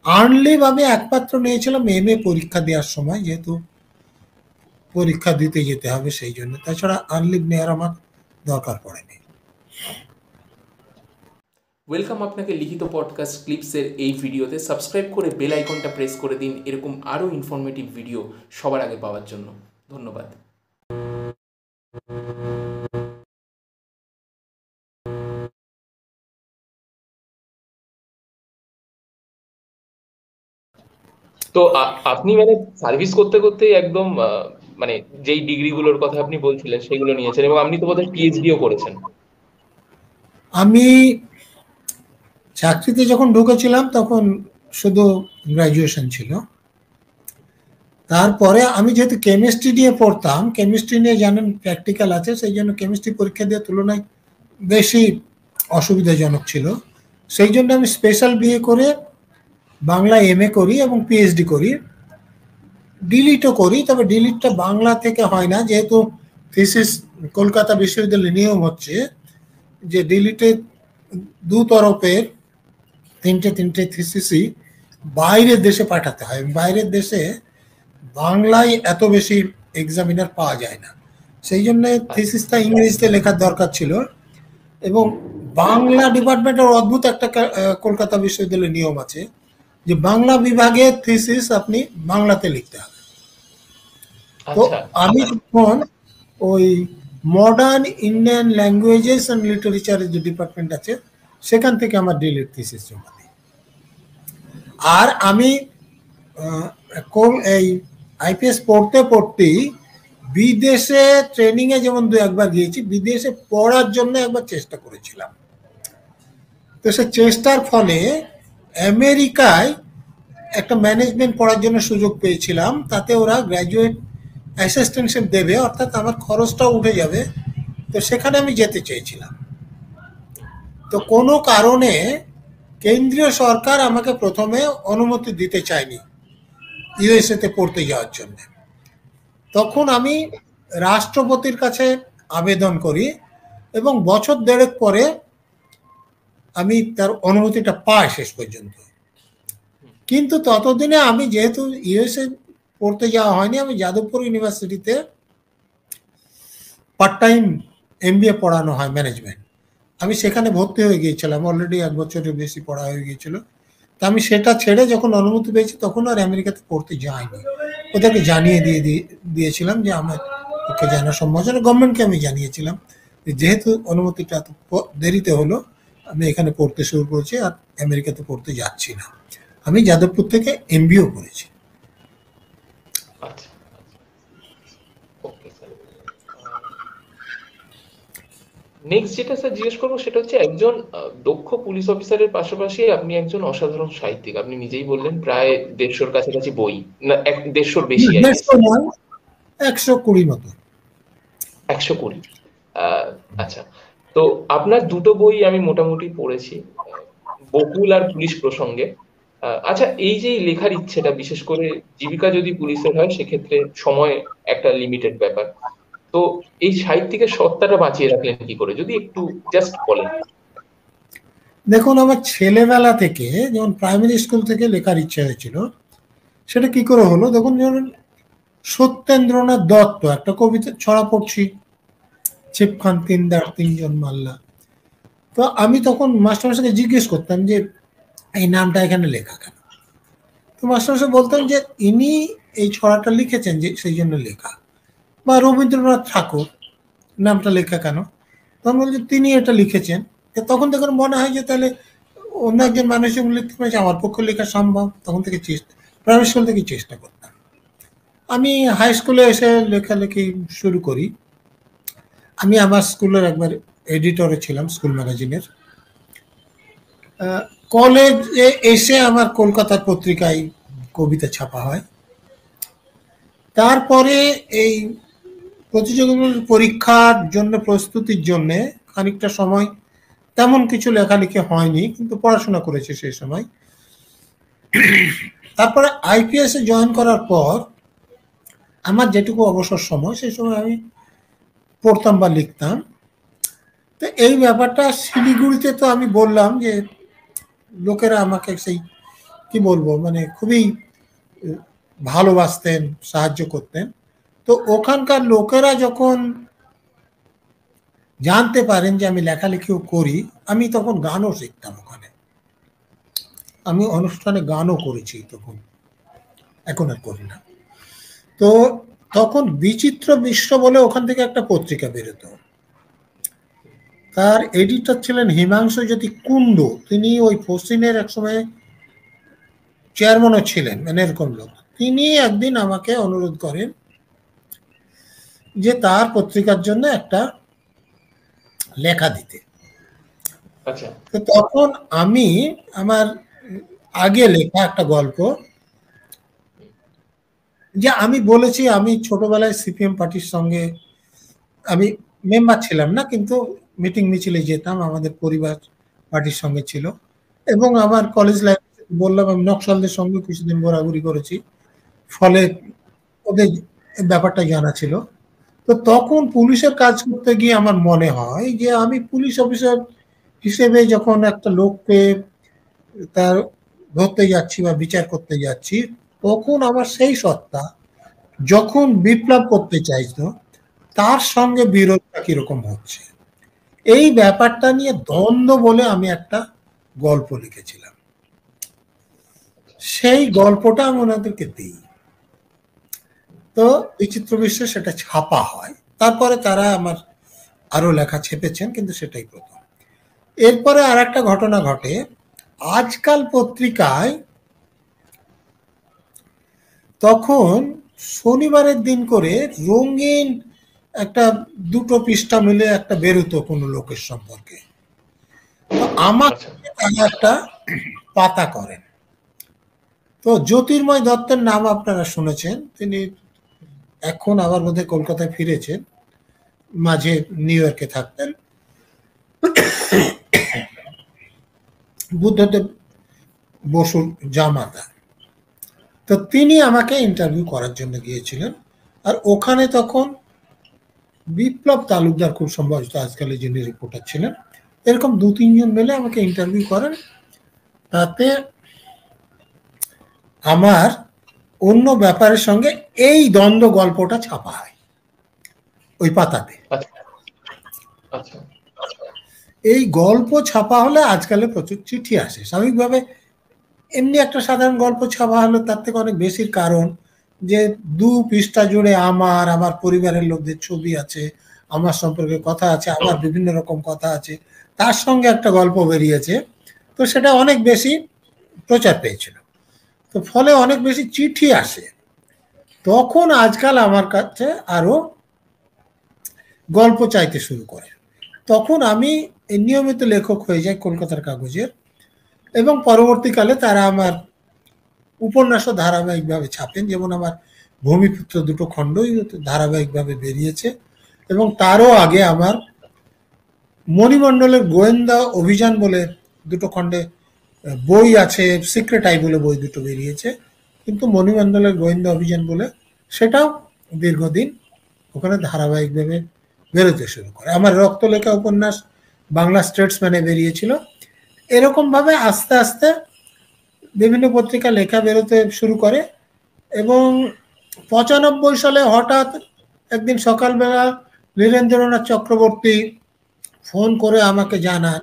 আর্নলিভ আমি একমাত্র নিয়েছিলাম এমএ পরীক্ষা দেওয়ার সময়, যেহেতু পরীক্ষা দিতে যেতে হবে সেই জন্য। তাছাড়া আর্নলিভ নেওয়ার আমার দরকার পড়েনি। ওয়েলকাম আপনাকে লিখিত পডকাস্ট ক্লিপসের এই ভিডিওতে। সাবস্ক্রাইব করে বেল আইকনটা প্রেস করে দিন এরকম আরও ইনফরমেটিভ ভিডিও সবার আগে পাওয়ার জন্য। ধন্যবাদ। তো আপনি মানে সার্ভিস করতে করতেই একদম মানে যেই ডিগ্রিগুলোর কথা আপনি বলছিলেন সেগুলো নিয়েছেন, এবং আপনি তো বোধহয় পিএইচডিও করেছেন। আমি চাকরিতে যখন ঢুকেছিলাম তখন শুধু গ্র্যাজুয়েশন ছিল। তারপরে আমি যেহেতু কেমিস্ট্রি নিয়ে পড়তাম, কেমিস্ট্রি নিয়ে জানেন প্র্যাকটিক্যাল আছে, সেই জন্য কেমিস্ট্রি পরীক্ষা দেওয়ার তুলনায় বেশি অসুবিধাজনক ছিল। সেই জন্য আমি স্পেশাল বিএ করে বাংলা এমএ করি এবং পিএইচডি করি, ডিলিটও করি। তবে ডিলিটটা বাংলা থেকে হয় না, যেহেতু থিসিস কলকাতা বিশ্ববিদ্যালয়ের নিয়ম হচ্ছে যে ডিলিটে দু তরফের তিনটে থিসিসই বাইরের দেশে পাঠাতে হয়। বাইরের দেশে বাংলায় এত বেশি এক্সামিনার পাওয়া যায় না, সেই জন্য থিসিসটা ইংরেজিতে লেখার দরকার ছিল। এবং বাংলা ডিপার্টমেন্টের অদ্ভুত একটা কলকাতা বিশ্ববিদ্যালয়ের নিয়ম আছে যে বাংলা বিভাগের থিসিস আপনি বাংলাতে লিখতে হবে। তো আমি তখন ওই মডার্ন ইন্ডিয়ান ল্যাঙ্গুয়েজেস অ্যান্ড লিটারেচারের যে ডিপার্টমেন্ট আছে সেখান থেকে আমার ডিলিট থিসিস জমা দিই। আর আমি এই আইপিএস পড়তে পড়তেই বিদেশে ট্রেনিংয়ে যেমন দু একবার গিয়েছি, বিদেশে পড়ার জন্য একবার চেষ্টা করেছিলাম। তো সে চেষ্টার ফলে আমেরিকায় একটা ম্যানেজমেন্ট পড়ার জন্য সুযোগ পেয়েছিলাম। তাতে ওরা গ্র্যাজুয়েট অ্যাসিস্ট্যান্টশিপ দেবে, অর্থাৎ আমার খরচটাও উঠে যাবে। তো সেখানে আমি যেতে চেয়েছিলাম। তো কোনো কারণে কেন্দ্রীয় সরকার আমাকে প্রথমে অনুমতি দিতে চায়নি ইউএসএতে পড়তে যাওয়ার জন্য। তখন আমি রাষ্ট্রপতির কাছে আবেদন করি এবং বছর দেড়েক পরে আমি তার অনুমতিটা পাই শেষ পর্যন্ত। কিন্তু ততদিনে আমি যেহেতু ইউএসএ পড়তে যাওয়া হয়নি, আমি যাদবপুর ইউনিভার্সিটিতে পার্ট টাইম এমবিএ পড়ানো হয় ম্যানেজমেন্ট, আমি সেখানে ভর্তি হয়ে গিয়েছিলাম। অলরেডি 1 বছরের বেশি পড়া হয়ে গিয়েছিল। তা আমি সেটা ছেড়ে যখন অনুমতি পেয়েছি তখন আর আমেরিকাতে পড়তে যাইনি। ওদেরকে জানিয়ে দিয়েছিলাম যে আমার পক্ষে জানা সম্ভব না। গভর্নমেন্টকে আমি জানিয়েছিলাম যেহেতু অনুমতিটা এত দেরিতে হলো, আমি এখানে পড়তে শুরু করেছি আর আমেরিকাতে পড়তে যাচ্ছি না। আমি যাদবপুর থেকে এমবিও করেছি। নেক্সট যেটা স্যার জিজ্ঞেস করবো সেটা হচ্ছে, একজন দক্ষ পুলিশ অফিসারের পাশাপাশি আপনি একজন অসাধারণ সাহিত্যিক। আপনি নিজেই বললেন প্রায় 150-র কাছাকাছি বই, না 150-র বেশি, 120 মতো। 120। আচ্ছা, তো আপনার দুটো বই আমি মোটামুটি পড়েছি, বকুল আর পুলিশ প্রসঙ্গে। আচ্ছা, এই যে লেখার ইচ্ছেটা, বিশেষ করে জীবিকা যদি পুলিশের হয় সেক্ষেত্রে সময় একটা লিমিটেড ব্যাপার, তো এই সাহিত্যিকের সত্তাটা বাঁচিয়ে রাখলেন কি করে, যদি একটু জাস্ট বলেন। দেখুন, আমার ছেলেবেলা থেকে যেমন প্রাইমারি স্কুল থেকে লেখার ইচ্ছা হয়েছিল, সেটা কি করে হলো দেখুন। যেমন সত্যেন্দ্রনাথ দত্ত একটা কবিতা ছড়া পড়ছি, ছিপখান তিনদার তিনজন মাল্লা। তো আমি তখন মাস্টারমশাইকে জিজ্ঞেস করতাম যে এই নামটা এখানে লেখা কেন। তো মাস্টারমশাই বলতেন যে ইনি এই ছড়াটা লিখেছেন যে সেই জন্য লেখা। বা রবীন্দ্রনাথ ঠাকুর নামটা লেখা কেন, তখন বলছে তিনি এটা লিখেছেন। তখন তখন মনে হয় যে তাহলে অন্য একজন মানুষ লিখতে পারছে, আমার পক্ষে লেখা সম্ভব। তখন থেকে প্রাইমারি স্কুল থেকে চেষ্টা করতাম। আমি হাই স্কুলে এসে লেখালেখি শুরু করি। আমি আমার স্কুলের একবার এডিটরে ছিলাম স্কুল ম্যাগাজিনের। কলেজে এসে আমার কলকাতার পত্রিকায় কবিতা ছাপা হয়। তারপরে এই প্রতিযোগিতামূলক পরীক্ষার জন্য প্রস্তুতির জন্য খানিকটা সময় তেমন কিছু লেখালেখি হয়নি, কিন্তু পড়াশোনা করেছে সেই সময়। তারপরে আইপিএস এ জয়েন করার পর আমার যেটুকু অবসর সময় সেই সময় আমি পড়তাম বা লিখতাম। তো এই ব্যাপারটা শিলিগুড়িতে তো আমি বললাম যে লোকেরা আমাকে সেই কি বলবো, মানে খুবই ভালোবাসতেন, সাহায্য করতেন। তো ওখানকার লোকেরা যখন জানতে পারেন যে আমি লেখালেখিও করি, আমি তখন গানও শিখতাম ওখানে। আমি অনুষ্ঠানে গানও করেছি তখন, এখন আর করি না। তো তখন বিচিত্র বিশ্ব বলে ওখান থেকে একটা পত্রিকা বেরোতো। তার এডিটর ছিলেন হিমাংশু জ্যোতি কুণ্ডু, তিনি ওই ফসিনের এক সময় চেয়ারম্যানও ছিলেন, মানে এরকম লোক। তিনি একদিন আমাকে অনুরোধ করেন যে তার পত্রিকার জন্য একটা লেখা দিতে। আচ্ছা তো তখন আমি আমার আগে লেখা একটা গল্প, যে আমি বলেছি আমি ছোটবেলায় সিপিএম পার্টির সঙ্গে আমি মেম্বার ছিলাম না, কিন্তু মিটিং মিছিলে যেতাম, আমাদের পরিবার পার্টির সঙ্গে ছিল। এবং আমার কলেজ লাইফ বললাম আমি নকশালদের সঙ্গে কিছুদিন ঘোরাঘুরি করেছি, ফলে ওদের ব্যাপারটা জানা ছিল। তো তখন পুলিশের কাজ করতে গিয়ে আমার মনে হয় যে আমি পুলিশ অফিসার হিসেবে যখন একটা লোককে তার ধরতে যাচ্ছি বা বিচার করতে যাচ্ছি, তখন আমার সেই সত্তা যখন বিপ্লব করতে চাইতো তার সঙ্গে বিরোধটা কিরকম হচ্ছে, এই ব্যাপারটা নিয়ে দ্বন্দ্ব বলে আমি একটা গল্প লিখেছিলাম। সেই গল্পটা আমি ওনাদেরকে দিই। তো বিচিত্র বিশ্বে সেটা ছাপা হয়, তারপরে তারা আমার আরো লেখা ছেপেছেন, কিন্তু সেটাই প্রথম। এরপরে আর একটা ঘটনা ঘটে। আজকাল পত্রিকায় তখন শনিবারের দিন করে রঙিন একটা 2টো পৃষ্ঠা মিলে একটা বেরোতো কোনো লোকের সম্পর্কে। তো আমাকে তারা একটা পাতা করেন। তো জ্যোতির্ময় দত্তের নাম আপনারা শুনেছেন, তিনি এখন আবার বোধহয় কলকাতায় ফিরেছেন, মাঝে নিউ ইয়র্কে থাকতেন। বুদ্ধদেব বসুর জামাতা। তো তিনি আমাকে ইন্টারভিউ করার জন্য গিয়েছিলেন। আর ওখানে তখন বিপ্লব তালুকদার খুব সম্ভবত আজকালের যিনি রিপোর্টার ছিলেন, এরকম 2-3 জন মিলে আমাকে ইন্টারভিউ করেন। তাতে আমার অন্য ব্যাপারের সঙ্গে এই দ্বন্দ্ব গল্পটা ছাপা হয় ওই পাতাতে। এই গল্প ছাপা হলে আজকালে প্রচুর চিঠি আসে স্বাভাবিকভাবে। এমনি একটা সাধারণ গল্প ছাপা হলো তার থেকে অনেক বেশির, কারণ যে 2 পৃষ্ঠা জুড়ে আমার পরিবারের লোকদের ছবি আছে, আমার সম্পর্কে কথা আছে, আমার বিভিন্ন রকম কথা আছে, তার সঙ্গে একটা গল্প বেরিয়েছে। তো সেটা অনেক বেশি প্রচার পেয়েছিল, তো ফলে অনেক বেশি চিঠি আসে। তখন আজকাল আমার কাছে আরো গল্প চাইতে শুরু করে। তখন আমি নিয়মিত লেখক হয়ে যাই কলকাতার কাগজের, এবং পরবর্তীকালে তারা আমার উপন্যাসও ধারাবাহিকভাবে ছাপেন। যেমন আমার ভূমিপুত্র 2টো খণ্ডই ধারাবাহিকভাবে বেরিয়েছে, এবং তারও আগে আমার মণিমণ্ডলের গোয়েন্দা অভিযান বলে 2টো খণ্ডে বই আছে, সিক্রেট আই বলে বই 2টো বেরিয়েছে, কিন্তু মণিমণ্ডলের গোয়েন্দা অভিযান বলে সেটাও দীর্ঘদিন ওখানে ধারাবাহিকভাবে বেরোতে শুরু করে। আমার রক্তলেখা উপন্যাস বাংলা স্টেটসম্যানে বেরিয়েছিল। এরকম ভাবে আস্তে আস্তে বিভিন্ন পত্রিকা লেখা বেরোতে শুরু করে। এবং 95 সালে হঠাৎ একদিন সকালবেলা নীরেন্দ্রনাথ চক্রবর্তী ফোন করে আমাকে জানান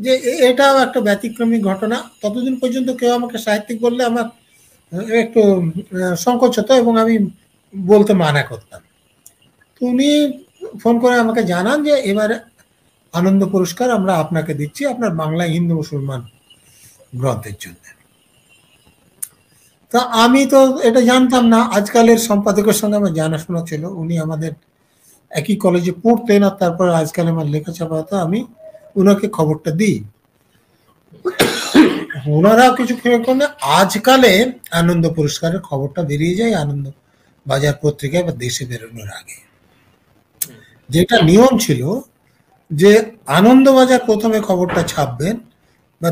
যে এটাও একটা ব্যতিক্রমী ঘটনা। ততদিন পর্যন্ত কেউ আমাকে সাহিত্যিক বললে আমার একটু সংকোচ হতো এবং আমি বলতে মানা করতাম। উনি ফোন করে আমাকে জানান যে এবারে আনন্দ পুরস্কার আমরা আপনাকে দিচ্ছি আপনার বাংলা হিন্দু মুসলমান গ্রন্থের জন্য। তা আমি তো এটা জানতাম না। আজকালের সম্পাদকের সঙ্গে আমার জানাশোনা ছিল, উনি আমাদের একই কলেজে পড়তেন, আর তারপর আজকাল আমার লেখা ছাপা হতো, আমি ওনাকে খবরটা দিই। ওনারাও কিছু খেয়াল করলে আজকালে আনন্দ পুরস্কারের খবরটা বেরিয়ে যায় আনন্দ বাজার পত্রিকায় বা দেশে বেরোনোর আগে। যেটা নিয়ম ছিল যে আনন্দবাজার প্রথমে খবরটা ছাপবেন বা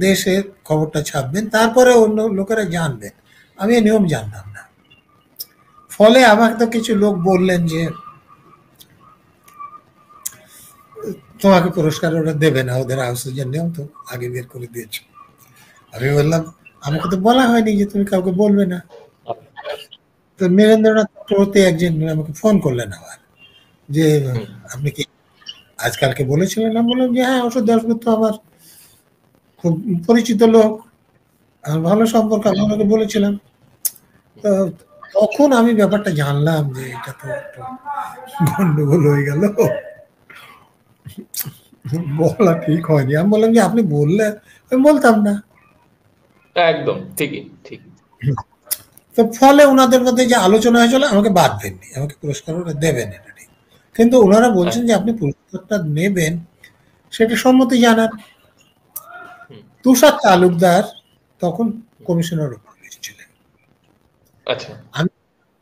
দেশে খবরটা ছাপবেন, তারপরে অন্য লোকেরা জানবেন। আমি এই নিয়ম জানতাম না, ফলে আমাকে তো কিছু লোক বললেন যে তোমাকে পুরস্কার ওরা দেবে না, ওদের হাউসের নিয়ম তো আগে বের করে দিয়েছ। আমি বললাম আমাকে তো বলা হয়নি যে তুমি কাউকে বলবে না। তো নীরেন্দ্রনাথ চক্রবর্তী একজন আমাকে ফোন করলেন আবার, যে আপনি কি আজকালকে বলেছিলেন? আমি বললাম যে হ্যাঁ, অশোক দাশগুপ্ত আমার খুব পরিচিত লোক, আর ভালো সম্পর্ক, আমি ওনাকে বলেছিলাম। তো তখন আমি ব্যাপারটা জানলাম যে এটা তো একটু গন্ডগোল হয়ে গেল, বলা ঠিক হয়নি। আমি বললাম যে আপনি বললে আমি বলতাম না। একদম ঠিকই, ঠিক। তো ফলে ওনাদের মধ্যে যে আলোচনা হয়েছিল, আমাকে বাদ দেননি, আমাকে পুরস্কার ওরা দেবেন এটা ঠিক, কিন্তু ওনারা বলছেন যে আপনি পুরস্কারটা নেবেন সেটা সম্মতি জানান। তুষার তালুকদার তখন কমিশনার অফ পুলিশ ছিলেন। আচ্ছা।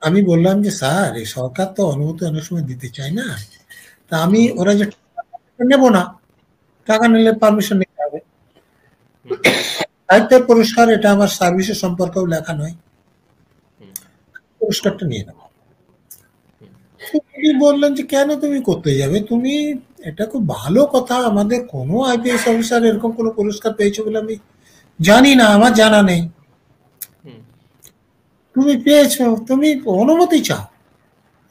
আমি বললাম যে স্যার, এই সরকার তো অনুমতি অনেক সময় দিতে চায় না, তা আমি ওরা যে নেব না, টাকা নিলে পারমিশন নিতে হবে, দায়িত্বের পুরস্কার, এটা আমার সার্ভিসের সম্পর্কেও লেখা নয়, পুরস্কারটা নিয়ে নেব। তিনি বললেন যে কেন তুমি করতে যাবে, তুমি, এটা খুব ভালো কথা, আমাদের কোনো আইপিএস অফিসার এরকম কোনো পুরস্কার পেয়েছে বলে আমি জানি না, আমার জানা নেই, তুমি পেয়েছো, তুমি অনুমতি চাও,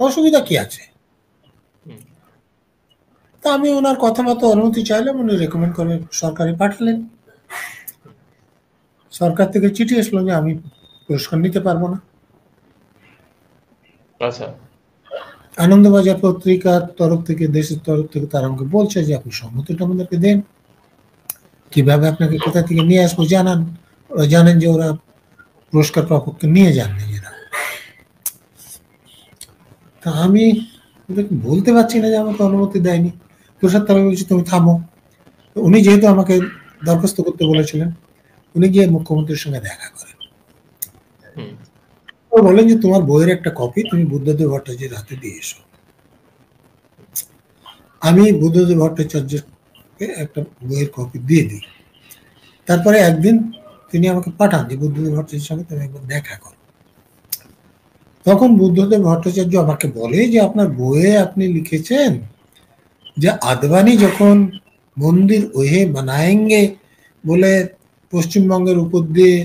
অসুবিধা কি আছে? তা আমি ওনার কথা মতো অনুমতি চাইলাম, উনি রেকমেন্ড করে সরকারে পাঠালেন। সরকার থেকে চিঠি আসলো যে আমি পুরস্কার নিতে পারবো না। আচ্ছা। আনন্দবাজার পত্রিকার তরফ থেকে, দেশের তরফ থেকে তারা আমাকে বলছে যে আপনি সম্মতিটা আমাদেরকে দেন, কিভাবে আপনাকে কোথা থেকে নিয়ে আসবো জানান। ওরা জানেন যে ওরা পুরস্কার প্রাপককে নিয়ে যান নিজেরা। তা আমি ওদেরকে বলতে পারছি না যে আমাকে অনুমতি দেয়নি। তুষার তালুক বলছি তুমি থামো। উনি যেহেতু আমাকে দরখাস্ত করতে বলেছিলেন, উনি গিয়ে মুখ্যমন্ত্রীর সঙ্গে দেখা করেন। বলেন যে তোমার বইয়ের একটা কপি তুমি বুদ্ধদেব ভট্টাচার্যের হাতে দিয়ে এসো। আমি বুদ্ধদেব ভট্টাচার্যকে একটা বইয়ের কপি দিয়ে দিই। তারপরে একদিন তিনি আমাকে পাঠান যে বুদ্ধদেব ভট্টাচার্যের সঙ্গে তুমি একবার দেখা করো। তখন বুদ্ধদেব ভট্টাচার্য আমাকে বলে যে আপনার বইয়ে আপনি লিখেছেন যে আদবানি যখন মন্দির ওহে বানায়েঙ্গে বলে পশ্চিমবঙ্গের উপর দিয়ে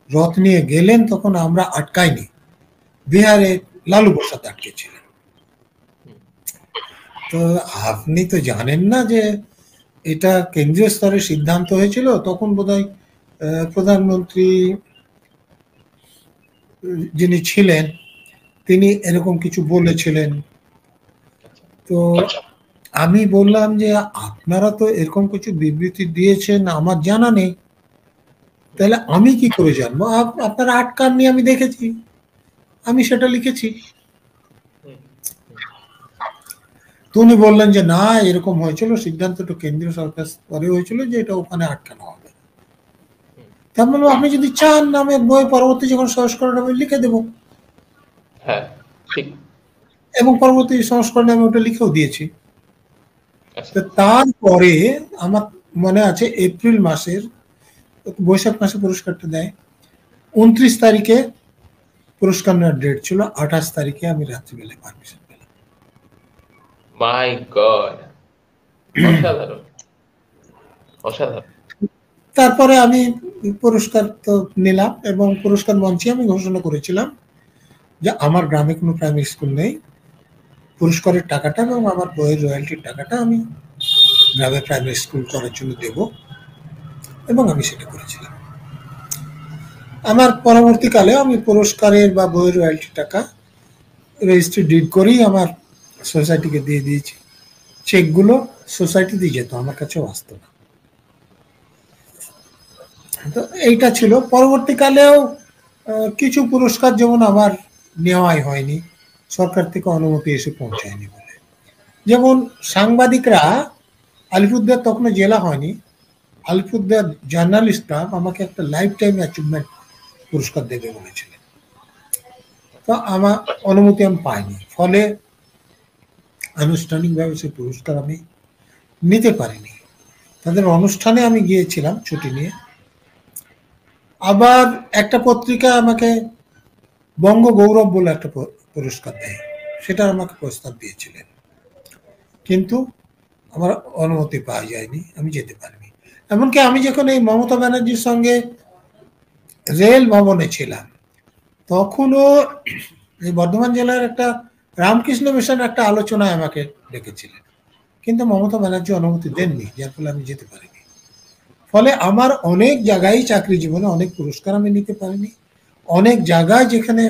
রথ নিয়ে গেলেন, তখন আমরা আটকাইনি, বিহারে লালু প্রসাদ আটকেছিলেন। তো আপনি তো জানেন না যে এটা কেন্দ্রীয় স্তরে সিদ্ধান্ত হয়েছিল, তখন বোধহয় প্রধানমন্ত্রী যিনি ছিলেন তিনি এরকম কিছু বলেছিলেন। তো আমি বললাম যে আপনারা তো এরকম কিছু বিবৃতি দিয়েছেন, আমার জানা নেই, তাহলে আমি কি করে জানবো? আপনারা আটকাননি, আমি দেখেছি, আমি সেটা লিখেছি। তো উনি বললেন যে না, এরকম হয়েছিল, সিদ্ধান্তটা কেন্দ্রীয় সরকার পরে হয়েছিল যে এটা ওখানে আটকানো হবে। তার মানে আপনি যদি চান আমি বই পরবর্তী যখন সংস্করণ আমি লিখে দেবো। হ্যাঁ, ঠিক। এবং পরবর্তী সংস্করণে আমি ওটা লিখেও দিয়েছি। তারপরে আমার মনে আছে এপ্রিল মাসের, বৈশাখ মাসে পুরস্কারটা দেয়, 29 তারিখে পুরস্কার নেওয়ার ডেট ছিল, 28 তারিখে আমি রাত্রিবেলায় পারমিশন পেলাম। মাই গড, অসাধারণ, অসাধারণ। তারপরে আমি পুরস্কার তো নিলাম, এবং পুরস্কার মঞ্চে আমি ঘোষণা করেছিলাম যে আমার গ্রামে কোনো প্রাইমারি স্কুল নেই, পুরস্কারের টাকাটা এবং আমার বইয়ের রয়্যালটির টাকাটা আমি গ্রামে প্রাইমারি স্কুল করার জন্য দেব, এবং আমি সেটা করেছিলাম। আমার পরবর্তীকালে আমি পুরস্কারের বা বইয়ের রয়্যালটির টাকা রেজিস্ট্রি ডিড করেই আমার সোসাইটিকে দিয়ে দিয়েছি। চেকগুলো সোসাইটিতে যেত, আমার কাছেও আসতো না। তো এইটা ছিল। পরবর্তীকালেও কিছু পুরস্কার যেমন আমার নেওয়াই হয়নি, সরকার থেকে অনুমতি এসে পৌঁছায়নি বলে। যেমন সাংবাদিকরা, আলিপুরদুয়ার তখনও জেলা হয়নি, আলিপুরদুয়ার জার্নালিস্ট ক্লাব আমাকে একটা লাইফ টাইম অ্যাচিভমেন্ট পুরস্কার দেবে বলেছিলেন। তো আমার অনুমতি আমি পাইনি, ফলে আনুষ্ঠানিকভাবে সেই পুরস্কার আমি নিতে পারিনি। তাদের অনুষ্ঠানে আমি গিয়েছিলাম ছুটি নিয়ে। আবার একটা পত্রিকা আমাকে বঙ্গ গৌরব বলে একটা পুরস্কার দেয়, সেটা আমাকে প্রস্তাব দিয়েছিলেন, কিন্তু আমার অনুমতি পাওয়া যায়নি, আমি যেতে পারিনি। এমনকি আমি যখন এই মমতা ব্যানার্জির সঙ্গে রেল ভবনে ছিলাম, তখনও এই বর্ধমান জেলার একটা রামকৃষ্ণ মিশন একটা আলোচনায় আমাকে ডেকেছিলেন, কিন্তু মমতা ব্যানার্জি অনুমতি দেননি, যার ফলে আমি যেতে পারিনি। ফলে আমার অনেক জায়গায় চাকরি জীবনে অনেক পুরস্কার আমি নিতে পারিনি, অনেক জায়গায় যেখানে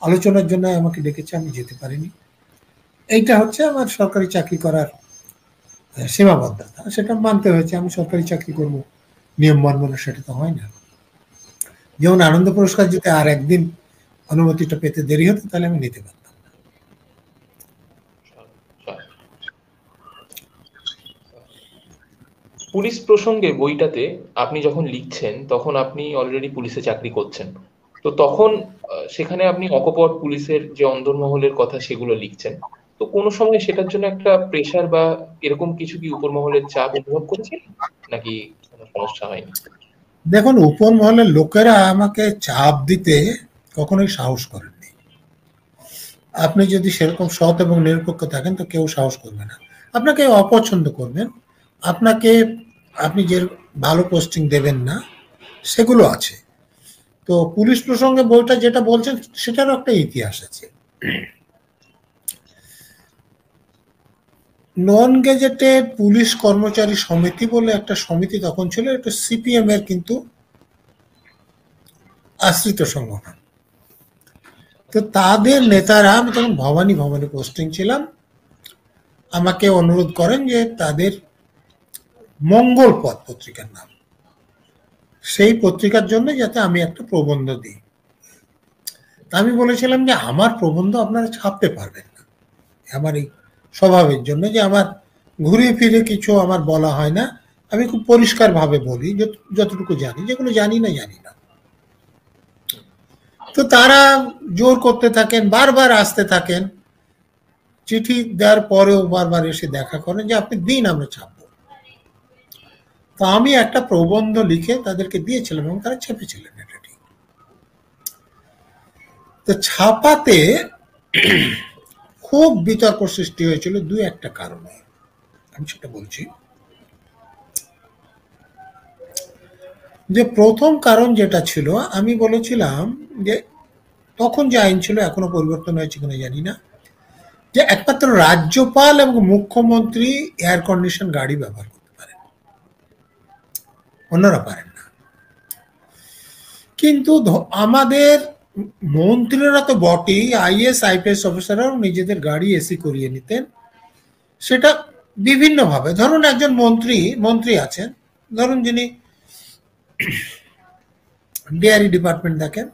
আলোচনার জন্য আমাকে ডেকেছে আমি যেতে পারিনি। এইটা হচ্ছে আমার সরকারি চাকরি করার সীমাবদ্ধতা, সেটা মানতে হয়েছে। আমি সরকারি চাকরি করব নিয়ম মানব না, সেটা তো হয় না। যেমন আনন্দ পুরস্কার যদি আর একদিন অনুমতিটা পেতে দেরি হতো তাহলে আমি নিতে পারতাম। পুলিশ প্রসঙ্গে বইটাতে আপনি যখন লিখছেন তখন আপনি অলরেডি পুলিশে চাকরি করছেন, তো তখন সেখানে আপনি অকপট পুলিশের যে অন্দরমহলের কথা সেগুলো লিখছেন, তো কোনো সময় সেটার জন্য একটা প্রেশার বা এরকম কিছু কি উপর মহলের চাপ অনুভব করেছিলেন, নাকি কোনো সমস্যা হয়নি? দেখুন, উপর মহলের লোকেরা আমাকে চাপ দিতে কখনোই সাহস করেননি। আপনি যদি সেরকম সৎ এবং নিরপেক্ষ থাকেন তো কেউ সাহস করবে না, আপনাকে অপছন্দ করবেন, আপনাকে আপনি যে ভালো পোস্টিং দেবেন না, সেগুলো আছে। তো পুলিশ প্রসঙ্গে বইটা যেটা বলছেন সেটারও একটা ইতিহাস আছে। নন গেজেটেড পুলিশ কর্মচারী সমিতি বলে একটা সমিতি তখন ছিল, এটা সিপিএম এর কিন্তু আশ্রিত সংগঠন। তো তাদের নেতারা, আমি তখন ভবানী পোস্টিং ছিলাম, আমাকে অনুরোধ করেন যে তাদের মঙ্গল পথ পত্রিকার নাম, সেই পত্রিকার জন্য যাতে আমি একটা প্রবন্ধ দিই। আমি বলেছিলাম যে আমার প্রবন্ধ আপনারা ছাপতে পারবেন না, আমার এই স্বভাবের জন্য যে আমার ঘুরে ফিরে কিছু আমার বলা হয় না, আমি খুব পরিষ্কারভাবে বলি যতটুকু জানি, যেগুলো জানি না জানি না। তো তারা জোর করতে থাকেন, বারবার আসতে থাকেন, চিঠি দেওয়ার পরেও বারবার এসে দেখা করেন যে আপনি দিন, আমরা ছাপবো। তো আমি একটা প্রবন্ধ লিখে তাদেরকে দিয়েছিলাম এবং তারা ছেপেছিলেন এটা ঠিক। তো ছাপাতে খুব বিতর্ক সৃষ্টি হয়েছিল দুই একটা কারণে, আমি সেটা বলছি। যে প্রথম কারণ যেটা ছিল, আমি বলেছিলাম যে তখন যে আইন ছিল, এখনো পরিবর্তন হয়েছে কিনা জানি না, যে একমাত্র রাজ্যপাল এবং মুখ্যমন্ত্রী এয়ার কন্ডিশন গাড়ি ব্যবহার করতে পারেন, অন্যরা পারেন না। কিন্তু আমাদের মন্ত্রীরা তো বটেই, আইএস আইপিএস অফিসাররাও নিজেদের গাড়ি এসি করিয়ে নিতেন। সেটা বিভিন্নভাবে, ধরুন একজন মন্ত্রী আছেন, ধরুন যিনি ডিআরই ডিপার্টমেন্ট দেখেন,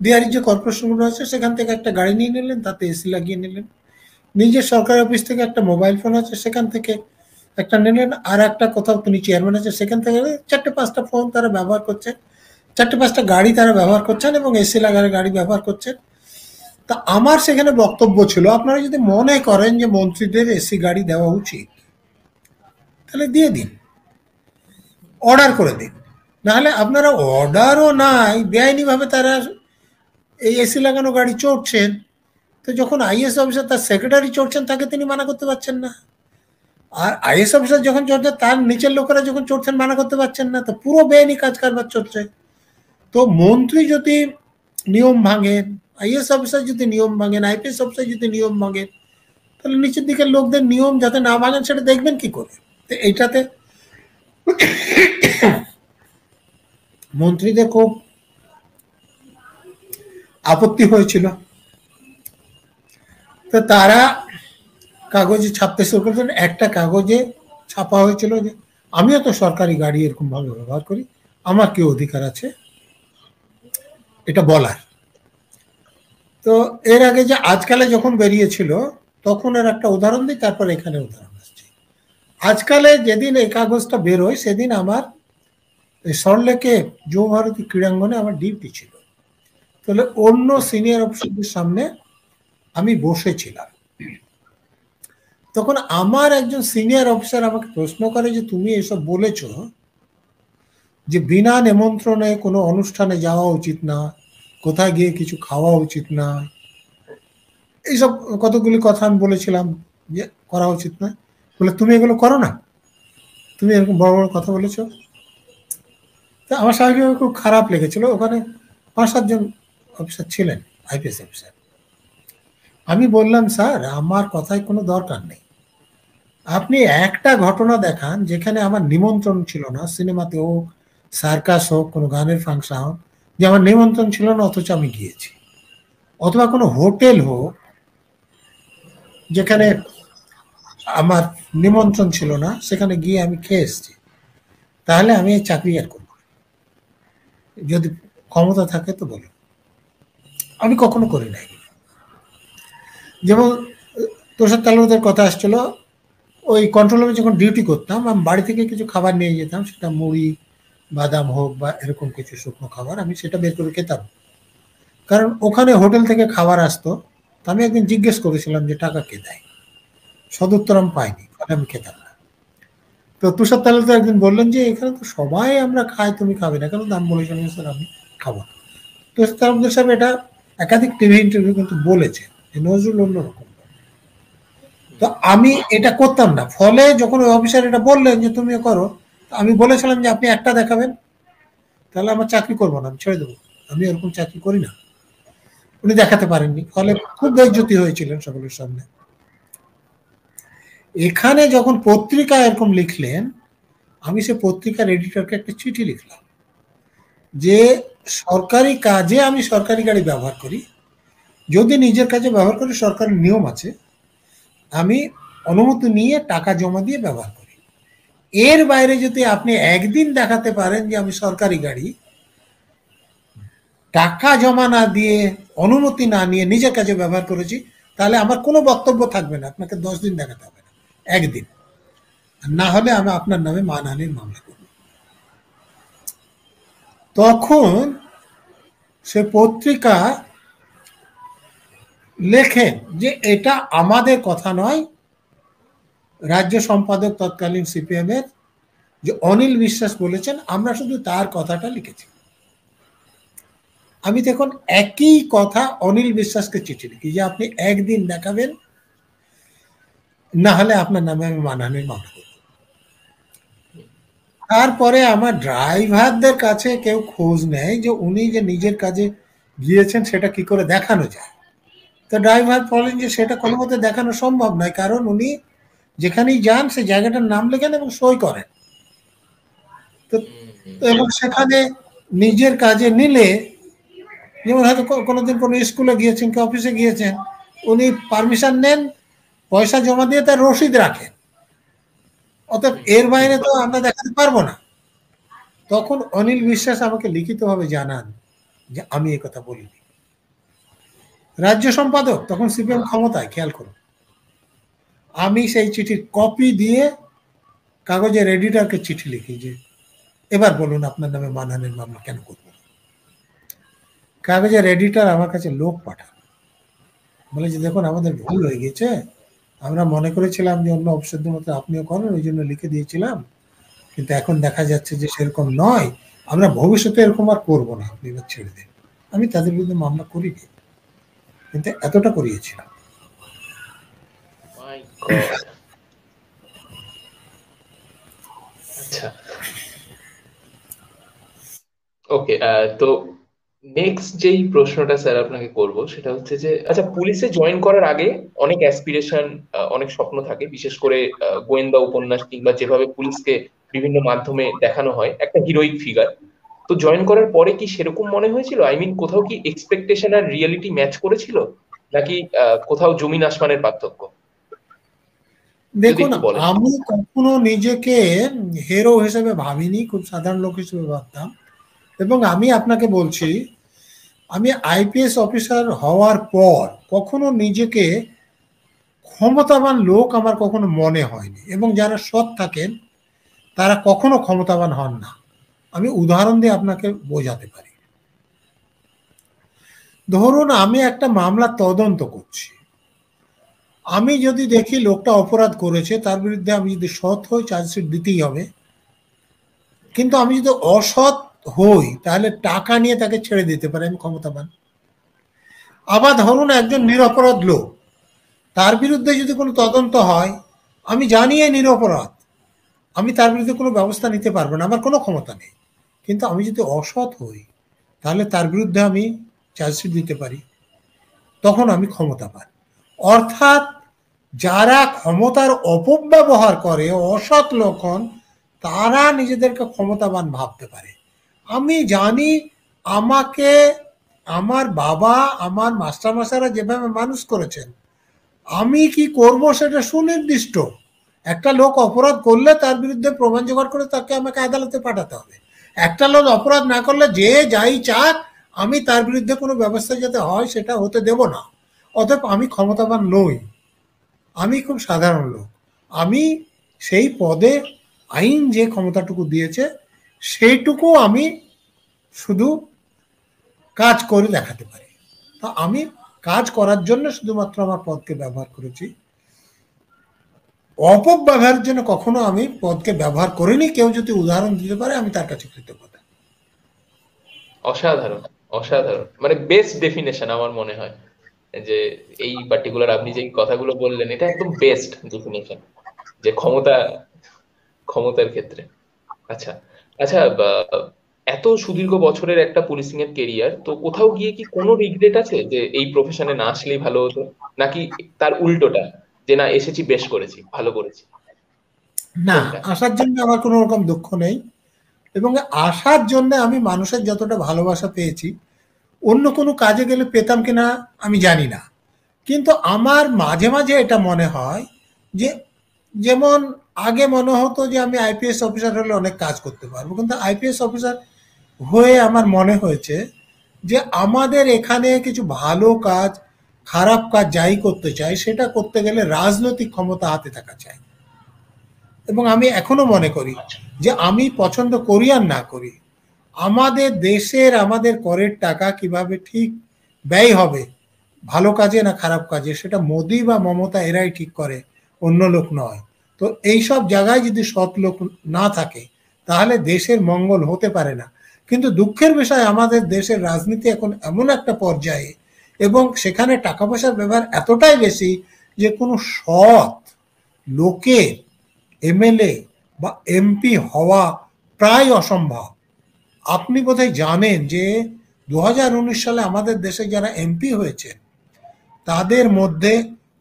ডিআরই যে কর্পোরেশনগুলো আছে সেখান থেকে একটা গাড়ি নিয়ে নিলেন, তাতে এসি লাগিয়ে নিলেন। নিজের সরকারি অফিস থেকে একটা মোবাইল ফোন আছে, সেখান থেকে একটা নিলেন। আর একটা কোথাও তিনি চেয়ারম্যান আছে, সেখান থেকে 4-5টা ফোন তারা ব্যবহার করছেন, 4-5টা গাড়ি তারা ব্যবহার করছেন এবং এসি লাগানো গাড়ি ব্যবহার করছেন। তা আমার সেখানে বক্তব্য ছিল, আপনারা যদি মনে করেন যে মন্ত্রীদের এসি গাড়ি দেওয়া উচিত, তাহলে দিয়ে দিন, অর্ডার করে দিন। নাহলে আপনারা অর্ডারও নাই, বেআইনিভাবে তারা এই এসি লাগানো গাড়ি চড়ছেন। তো যখন আইএস অফিসার তার সেক্রেটারি চড়ছেন, তাকে তিনি মানা করতে পারছেন না। আর আইএস অফিসার যখন চড়ছে, তার নিচের লোকেরা যখন চড়ছেন, মানা করতে পারছেন না। তো পুরো বেআইনি কাজ কারবার চলছে। তো মন্ত্রী যদি নিয়ম ভাঙেন, আইএস অফিসার যদি নিয়ম ভাঙেন, আইপিএস অফিসার যদি নিয়ম ভাঙেন, তাহলে নিচের দিকের লোকদের নিয়ম যাতে না ভাঙেন সেটা দেখবেন কি করে? তো এইটাতে মন্ত্রীদের খুব আপত্তি হয়েছিল। তো তারা কাগজে ছাপতে শুরু করেছেন। একটা কাগজে ছাপা হয়েছিল যে আমিও তো সরকারি গাড়ি এরকম ভাবে ব্যবহার করি, আমার কি অধিকার আছে এটা বলার। তো এর আগে যে আজকালে যখন বেরিয়েছিল তখন এর একটা উদাহরণ দিই, তারপর এখানে উদাহরণ আসছে। আজকালে যেদিন এই কাগজটা বেরোয় সেদিন আমার সল্টলেকে যুব ভারতী ক্রীড়াঙ্গনে আমার ডিউটি ছিল। তাহলে অন্য সিনিয়র অফিসারদের সামনে আমি বসেছিলাম। তখন আমার একজন সিনিয়র অফিসার আমাকে প্রশ্ন করে যে তুমি এসব বলেছ যে বিনা নিমন্ত্রণে কোনো অনুষ্ঠানে যাওয়া উচিত না, কোথায় গিয়ে কিছু খাওয়া উচিত না, এইসব কতগুলি কথা আমি বলেছিলাম যে করা উচিত না। বলে তুমি এগুলো করো না, তুমি এরকম বড় বড় কথা বলেছ। তো আমার স্বাভাবিকভাবে খুব খারাপ লেগেছিল। ওখানে 5-7 জন অফিসার ছিলেন, আইপিএস অফিসার। আমি বললাম, স্যার আমার কথায় কোনো দরকার নেই, আপনি একটা ঘটনা দেখান যেখানে আমার নিমন্ত্রণ ছিল না, সিনেমাতে হোক, সার্কাস হোক, কোনো গানের ফাংশন হোক, যে আমার নিমন্ত্রণ ছিল না অথচ আমি গিয়েছি, অথবা কোনো হোটেল হোক যেখানে আমার নিমন্ত্রণ ছিল না, সেখানে গিয়ে আমি খেয়ে এসেছি, তাহলে আমি এই চাকরি আর করবো না। যদি ক্ষমতা থাকে তো বলুন। আমি কখনো করি নাই। যেমন তুষার তালুকদার কথা আসছিল, ওই কন্ট্রোল রুমে যখন ডিউটি করতাম, আমি বাড়ি থেকে কিছু খাবার নিয়ে যেতাম, সেটা মুড়ি, বাদাম হোক বা এরকম কিছু শুকনো খাবার, আমি সেটা বের করে খেতাম। কারণ ওখানে হোটেল থেকে খাবার আসতো। তো আমি একদিন জিজ্ঞেস করেছিলাম যে টাকা কে দেয়, সদুত্তর আমি পাইনি, ফলে আমি খেতাম না। তো তুষার তালুকদার একদিন বললেন যে এখানে তো সবাই আমরা খাই, তুমি খাবে না কেন? আমি বলেছিলাম, স্যার আমি খাবো না। তুষার তালুকদার সাহেব এটা একাধিক টিভি ইন্টারভিউ কিন্তু বলেছেন যে নজরুল অন্যরকম। তো আমি এটা করতাম না, ফলে যখন ওই অফিসার এটা বললেন যে তুমিও করো, আমি বলেছিলাম যে আপনি একটা দেখাবেন, তাহলে আমার চাকরি করবো না, আমি ছেড়ে দেবো, আমি এরকম চাকরি করি না। উনি দেখাতে পারেননি, ফলে খুব বেজ্জতি হয়েছিলেন সকলের সামনে। এখানে যখন পত্রিকা এরকম লিখলেন, আমি সে পত্রিকার এডিটরকে একটা চিঠি লিখলাম যে সরকারি কাজে আমি সরকারি গাড়ি ব্যবহার করি, যদি নিজের কাজে ব্যবহার করি সরকারের নিয়ম আছে, আমি অনুমতি নিয়ে টাকা জমা দিয়ে ব্যবহার করি। এর বাইরে যদি আপনি একদিন দেখাতে পারেন যে আমি সরকারি গাড়ি টাকা জমা না দিয়ে, অনুমতি না নিয়ে নিজের কাজে ব্যবহার করেছি, তাহলে আমার কোনো বক্তব্য থাকবে না, আপনাকে 10 দিন দেখাতে হবে না, একদিন। না হলে আমি আপনার নামে মানহানির মামলা করব। তখন সে পত্রিকা লেখেন যে এটা আমাদের কথা নয়, রাজ্য সম্পাদক তৎকালীন সিপিএম এর যে অনিল বিশ্বাস বলেছেন, আমরা শুধু তার কথাটা লিখেছি। আমি তখন একই কথা অনিল বিশ্বাসকে চিঠি লিখি যে আপনি একদিন দেখাবেন, না হলে আপনার নামে আমি মানহানির মামলা করব। তারপরে আমার ড্রাইভারদের কাছে কেউ খোঁজ নেয় যে উনি যে নিজের কাজে গিয়েছেন সেটা কি করে দেখানো যায়। তো ড্রাইভার বলেন যে সেটা কোনো মতে দেখানো সম্ভব নয়, কারণ উনি যেখানেই যান সে জায়গাটার নাম লেখেন এবং সই করেন। তো এবং সেখানে নিজের কাজে নিলে, যেমন হয়তো কোনোদিন কোনো স্কুলে গিয়েছেন কি অফিসে গিয়েছেন, উনি পারমিশন নেন, পয়সা জমা দিয়ে তার রসিদ রাখেন, অতএব এর বাইরে তো আমরা দেখাতে পারবো না। তখন অনিল বিশ্বাস আমাকে লিখিতভাবে জানান যে আমি এই কথা বলিনি। রাজ্য সম্পাদক তখন সিপিএম ক্ষমতায়, খেয়াল করুন। আমি সেই চিঠির কপি দিয়ে কাগজের এডিটরকে চিঠি লিখি যে এবার বলুন আপনার নামে মানহানির মামলা কেন করব। কাগজের এডিটর আমার কাছে লোক পাঠান, বলে যে দেখুন আমাদের ভুল হয়ে গেছে, আমরা মনে করেছিলাম যে অন্য অফিসারদের মতো আপনিও করেন, ওই জন্য লিখে দিয়েছিলাম, কিন্তু এখন দেখা যাচ্ছে যে সেরকম নয়, আমরা ভবিষ্যতে এরকম আর করবো না, আপনি এবার ছেড়ে দিন। আমি তাদের বিরুদ্ধে মামলা করিনি, কিন্তু এতটা করিয়েছিলাম। আচ্ছা, ওকে। তো নেক্সট যেই প্রশ্নটা স্যার আপনাকে করব সেটা হচ্ছে যে, আচ্ছা, পুলিশে জয়েন করার আগে অনেক অ্যাসপিরেশন, অনেক স্বপ্ন থাকে, বিশেষ করে গোয়েন্দা উপন্যাস কিংবা যেভাবে পুলিশকে বিভিন্ন মাধ্যমে দেখানো হয় একটা হিরোইক ফিগার। তো জয়েন করার পরে কি সেরকম মনে হয়েছিল? আই মিন, কোথাও কি এক্সপেকটেশন আর রিয়েলিটি ম্যাচ করেছিল, নাকি কোথাও জমিন আসমানের পার্থক্য? দেখুন, আমি কখনো নিজেকে হিরো হিসেবে ভাবিনি, খুব সাধারণ লোক হিসেবে ভাবতাম। এবং আমি আপনাকে বলছি, আমি আইপিএস অফিসার হওয়ার পর কখনো নিজেকে ক্ষমতাবান লোক আমার কখনো মনে হয়নি, এবং যারা সৎ থাকেন তারা কখনো ক্ষমতাবান হন না। আমি উদাহরণ দিয়ে আপনাকে বোঝাতে পারি। ধরুন আমি একটা মামলা তদন্ত করছি, আমি যদি দেখি লোকটা অপরাধ করেছে, তার বিরুদ্ধে আমি যদি সৎ হই চার্জশিট দিতেই হবে, কিন্তু আমি যদি অসৎ হই তাহলে টাকা নিয়ে তাকে ছেড়ে দিতে পারে, আমি ক্ষমতাবান। আবার ধরুন একজন নিরপরাধ লোক, তার বিরুদ্ধে যদি কোনো তদন্ত হয়, আমি জানি নিরপরাধ, আমি তার বিরুদ্ধে কোনো ব্যবস্থা নিতে পারবো না, আমার কোনো ক্ষমতা নেই, কিন্তু আমি যদি অসৎ হই তাহলে তার বিরুদ্ধে আমি চার্জশিট দিতে পারি, তখন আমি ক্ষমতাবান। অর্থাৎ যারা ক্ষমতার অপব্যবহার করে, অসৎ লক্ষণ, তারা নিজেদেরকে ক্ষমতাবান ভাবতে পারে। আমি জানি আমাকে আমার বাবা, আমার মাস্টারমশাইরা যেভাবে মানুষ করেছেন, আমি কি করব সেটা সুনির্দিষ্ট। একটা লোক অপরাধ করলে তার বিরুদ্ধে প্রমাণ জোগাড় করে তাকে আমাকে আদালতে পাঠাতে হবে। একটা লোক অপরাধ না করলে যে যাই চাক, আমি তার বিরুদ্ধে কোনো ব্যবস্থা যাতে হয় সেটা হতে দেব না। অতএব আমি ক্ষমতাবান নই, আমি খুব সাধারণ লোক। আমি সেই পদে আইন যে ক্ষমতাটুকু দিয়েছে সেইটুকু আমি শুধু কাজ করে দেখাতে পারি। তা আমি কাজ করার জন্য শুধুমাত্র আমার পদকে ব্যবহার করেছি, অপব্যবহারের জন্য কখনো আমি পদকে ব্যবহার করিনি। কেউ যদি উদাহরণ দিতে পারে আমি তার কাছে কৃতজ্ঞ। অসাধারণ, অসাধারণ, মানে বেস্ট ডেফিনেশন আমার মনে হয় যে এই পার্টিকুলার আপনি যে কথাগুলো বললেন এটা একদম বেস্ট ডেফিনেশন যে ক্ষমতার ক্ষেত্রে। আচ্ছা আচ্ছা, এত সুদীর্ঘ বছরের একটা পুলিশিং এর কেরিয়ার, তো কোথাও গিয়ে কি কোনো রিগ্রেট আছে যে এই প্রফেশনে না আসলেই ভালো হতো, নাকি তার উল্টোটা যে না এসেছি বেশ করেছি ভালো করেছি? না, আসার জন্য আমার কোনো রকম দুঃখ নেই, এবং আসার জন্য আমি মানুষের যতটা ভালোবাসা পেয়েছি অন্য কোনো কাজে গেলে পেতাম কিনা আমি জানি না। কিন্তু আমার মাঝে মাঝে এটা মনে হয় যে, যেমন আগে মনে হতো যে আমি আইপিএস অফিসার হলে অনেক কাজ করতে পারবো, কিন্তু আইপিএস অফিসার হয়ে আমার মনে হয়েছে যে আমাদের এখানে কিছু ভালো কাজ, খারাপ কাজ যাই করতে চাই সেটা করতে গেলে রাজনৈতিক ক্ষমতা হাতে থাকা চাই। এবং আমি এখনো মনে করি যে আমি পছন্দ করি আর না করি, আমাদের দেশের আমাদের করের টাকা কিভাবে ঠিক ব্যয় হবে, ভালো কাজে না খারাপ কাজে, সেটা মোদি বা মমতা এরাই ঠিক করে, অন্য লোক নয়। তো এইসব জায়গায় যদি সৎ লোক না থাকে তাহলে দেশের মঙ্গল হতে পারে না। কিন্তু দুঃখের বিষয় আমাদের দেশের রাজনীতি এখন এমন একটা পর্যায়ে এবং সেখানে টাকা পয়সার ব্যবহার এতটাই বেশি যে কোনো সৎ লোকের এমএলএ বা এমপি হওয়া প্রায় অসম্ভব। আপনি বোধহয় জানেন যে 2019 সালে আমাদের দেশে যারা এমপি হয়েছে তাদের মধ্যে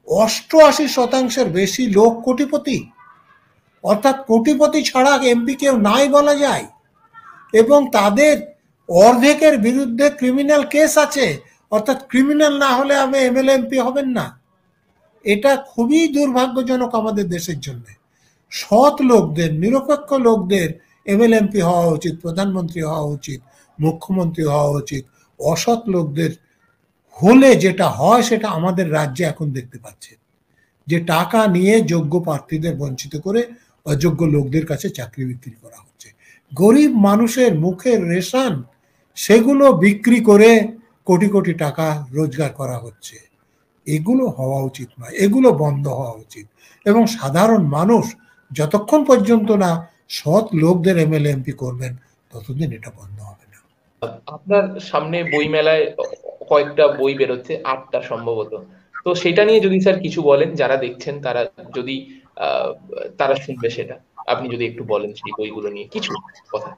88% বেশি লোক কোটিপতি, অর্থাৎ কোটিপতি ছাড়া এমপি কেউ নাই বলা যায়। এবং তাদের অর্ধেকের বিরুদ্ধে ক্রিমিনাল কেস আছে, অর্থাৎ ক্রিমিনাল না হলে আমি এমএলএ এমপি হবেন না। এটা খুবই দুর্ভাগ্যজনক আমাদের দেশের জন্য। সৎ লোকদের, নিরপেক্ষ লোকদের এমএলএ এমপি হওয়া উচিত, প্রধানমন্ত্রী হওয়া উচিত, মুখ্যমন্ত্রী হওয়া উচিত। অসৎ লোকদের হলে যেটা হয় সেটা আমাদের রাজ্যে এখন দেখতে পাচ্ছে, যে টাকা নিয়ে যোগ্য প্রার্থীদের বঞ্চিত করে অযোগ্য লোকদের কাছে চাকরি বিক্রি করা হচ্ছে। গরিব মানুষের মুখের রেশন সেগুলো বিক্রি করে কোটি কোটি টাকা রোজগার করা হচ্ছে। এগুলো হওয়া উচিত নয়, এগুলো বন্ধ হওয়া উচিত। এবং সাধারণ মানুষ যতক্ষণ পর্যন্ত না সৎ লোকদের এমএলএ এমপি করবেন ততদিন এটা বন্ধ হবে না। আপনার সামনে বই মেলায় কয়েকটা বই বেরোচ্ছে, 8টা সম্ভবত, তো সেটা নিয়ে যদি স্যার কিছু বলেন, যারা দেখছেন তারা যদি তারা শুনবে সেটা, আপনি যদি একটু বলেন সেই বইগুলো নিয়ে কিছু কথা।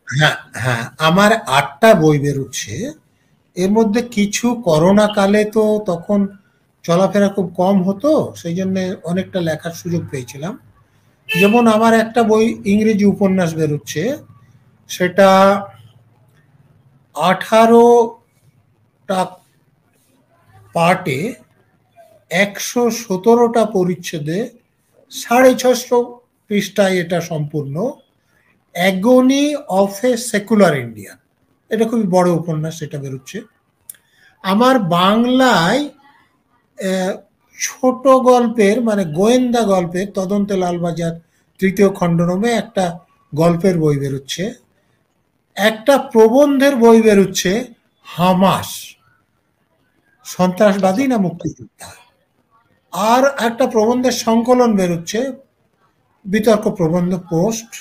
হ্যাঁ হ্যাঁ, আমার 8টা বই বেরোচ্ছে। এর মধ্যে কিছু করোনা কালে তো তখন চলাফেরা খুব কম হতো, সেই জন্য অনেকটা লেখার সুযোগ পেয়েছিলাম। যেমন আমার একটা বই ইংরেজি উপন্যাস বেরোচ্ছে, সেটা 18টা পার্টে 117টা পরিচ্ছেদে 650 পৃষ্ঠায় এটা সম্পূর্ণ, অ্যাগনি অফ এ সেকুলার ইন্ডিয়া। এটা খুবই বড় উপন্যাস, এটা বেরোচ্ছে। আমার বাংলায় ছোট গল্পের মানে গোয়েন্দা গল্পের তদন্তে লালবাজার 3য় খণ্ডনামে একটা গল্পের বই বেরোচ্ছে। একটা প্রবন্ধের বই বেরোচ্ছে, হামাস সন্ত্রাসবাদী না মুক্তিযোদ্ধা। আর একটা প্রবন্ধের সংকলন বেরোচ্ছে, বিতর্ক প্রবন্ধ পোস্ট।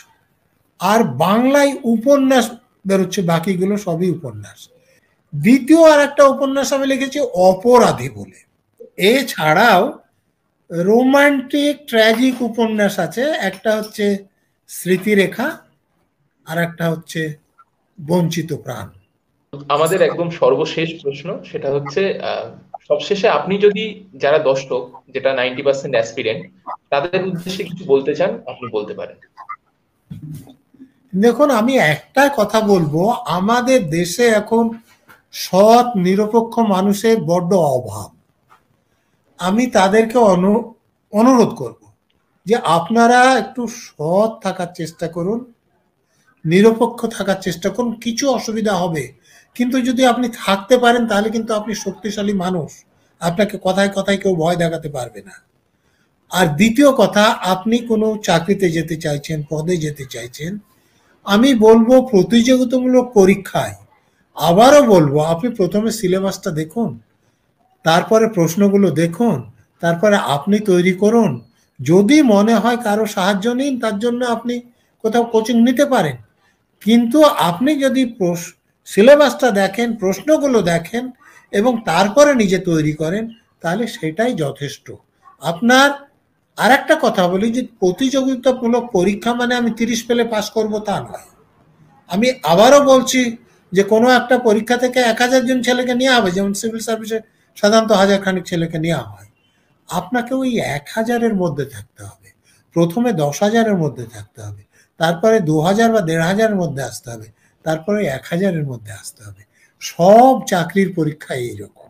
আর বাংলায় উপন্যাস বেরোচ্ছে, বাকিগুলো সবই উপন্যাস। দ্বিতীয় আর একটা উপন্যাস আমি লিখেছি অপরাধী বলে। এছাড়াও রোমান্টিক ট্র্যাজিক উপন্যাস আছে, একটা হচ্ছে স্মৃতিরেখা আর একটা হচ্ছে বঞ্চিত প্রাণ। আমাদের একদম সর্বশেষ প্রশ্ন, সেটা হচ্ছে সবশেষে আপনি যদি যারা দর্শক, যেটা 90% অ্যাসপিরেন্ট, তাদের উদ্দেশ্যে কিছু বলতে চান, আপনি বলতে পারেন। দেখুন, আমি একটা কথা বলবো, আমাদের দেশে এখন সৎ নিরপেক্ষ মানুষের বড্ড অভাব। আমি তাদেরকে অনুরোধ করব যে আপনারা একটু সৎ থাকার চেষ্টা করুন, নিরপেক্ষ থাকার চেষ্টা করুন। কিছু অসুবিধা হবে, কিন্তু যদি আপনি থাকতে পারেন তাহলে কিন্তু আপনি শক্তিশালী মানুষ, আপনাকে কথায় কথায় কেউ ভয় দেখাতে পারবে না। আর দ্বিতীয় কথা, আপনি কোনো চাকরিতে যেতে চাইছেন, পদে যেতে চাইছেন, আমি বলবো প্রতিযোগিতামূলক পরীক্ষায়, আবারও বলবো, আপনি প্রথমে সিলেবাসটা দেখুন, তারপরে প্রশ্নগুলো দেখুন, তারপরে আপনি তৈরি করুন। যদি মনে হয় কারো সাহায্য নিন, তার জন্য আপনি কোথাও কোচিং নিতে পারেন। কিন্তু আপনি যদি সিলেবাসটা দেখেন, প্রশ্নগুলো দেখেন এবং তারপরে নিজে তৈরি করেন, তাহলে সেটাই যথেষ্ট। আপনার আর একটা কথা বলি, যে প্রতিযোগিতামূলক পরীক্ষা মানে আমি 30 পেলে পাস করব তা নয়। আমি আবারও বলছি যে কোনো একটা পরীক্ষা থেকে 1000 জন ছেলেকে নেওয়া হবে, যেমন সিভিল সার্ভিসে সাধারণত 1000 খানিক ছেলেকে নেওয়া হয়। আপনাকে ওই 1000-এর মধ্যে থাকতে হবে, প্রথমে 10,000-এর মধ্যে থাকতে হবে, তারপরে 2000 বা 1500-এর মধ্যে আসতে হবে, তারপরে 1000-এর মধ্যে আসতে হবে। সব চাকরির পরীক্ষা এইরকম।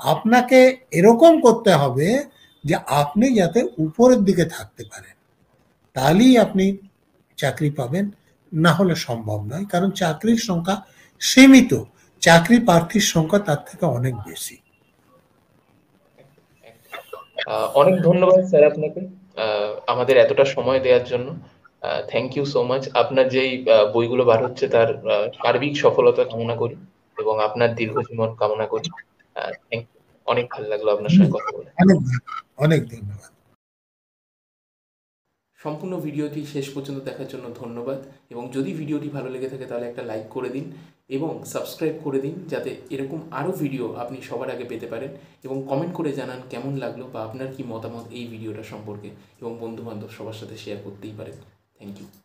আপনাকে এরকম করতে হবে যে আপনি যাতে উপরের দিকে থাকতে পারেন, তাহলেই আপনি চাকরি পাবেন, না হলে সম্ভব নয়। কারণ চাকরির সংখ্যা সীমিত, চাকরি প্রার্থীর সংখ্যা তার থেকে অনেক বেশি। অনেক ধন্যবাদ স্যার আপনাকে আমাদের এতটা সময় দেওয়ার জন্য। Thank you so much. আপনার যেই বইগুলো বার হচ্ছে তার সার্বিক সফলতা কামনা করি এবং আপনার দীর্ঘ জীবন কামনা করি। থ্যাংক ইউ, অনেক ভালো লাগলো আপনার সঙ্গে কথা বলে। অনেক অনেক ধন্যবাদ। সম্পূর্ণ ভিডিওটি শেষ পর্যন্ত দেখার জন্য ধন্যবাদ, এবং যদি ভিডিওটি ভালো লেগে থাকে তাহলে একটা লাইক করে দিন এবং সাবস্ক্রাইব করে দিন, যাতে এরকম আরও ভিডিও আপনি সবার আগে পেতে পারেন। এবং কমেন্ট করে জানান কেমন লাগলো বা আপনার কি মতামত এই ভিডিওটা সম্পর্কে, এবং বন্ধুবান্ধব সবার সাথে শেয়ার করতেই পারেন। Thank you.